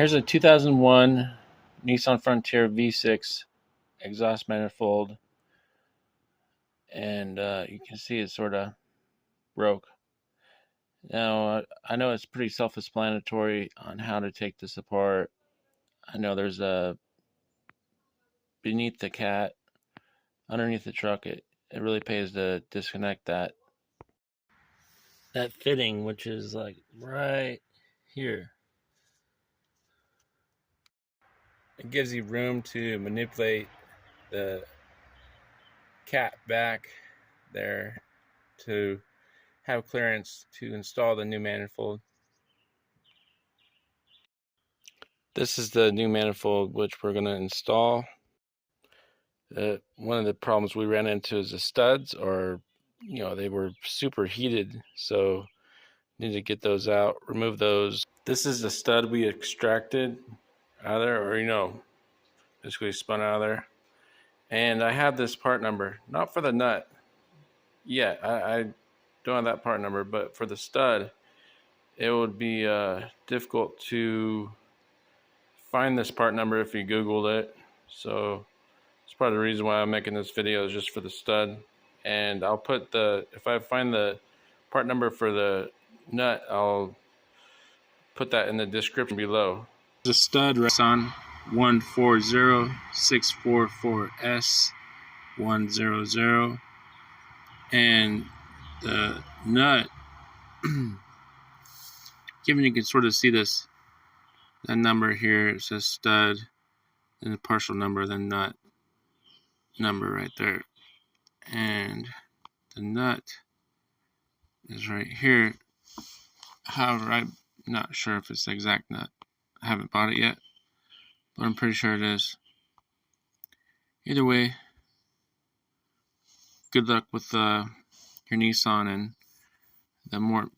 Here's a 2001 Nissan Frontier V6 exhaust manifold, and you can see it sort of broke. Now, I know it's pretty self-explanatory on how to take this apart. I know there's a beneath the cat, underneath the truck. It really pays to disconnect that fitting, which is like right here. It gives you room to manipulate the cat back there to have clearance to install the new manifold. This is the new manifold which we're going to install. One of the problems we ran into is the studs, or they were super heated, so need to get those out, remove those. This is the stud we extracted out of there, or basically spun out of there. And I have this part number, not for the nut yet. I don't have that part number, but for the stud, it would be difficult to find this part number if you Googled it. So it's part of the reason why I'm making this video, is just for the stud. And I'll put if I find the part number for the nut, I'll put that in the description below. The stud on 140644S100, and the nut, given you can sort of see that number here, it says stud, and the partial number, then nut number right there, and the nut is right here. However, I'm not sure if it's the exact nut. I haven't bought it yet, but I'm pretty sure it is. Either way, good luck with your Nissan, and the more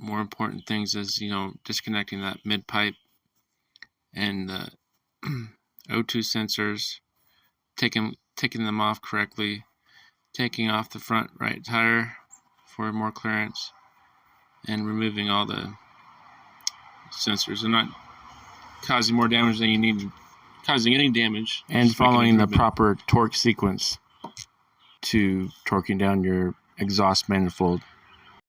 important things is disconnecting that mid pipe and the O2 sensors, taking them off correctly, taking off the front right tire for more clearance, and removing all the sensors and not causing more damage than you need, causing any damage, and following the proper torque sequence to torquing down your exhaust manifold.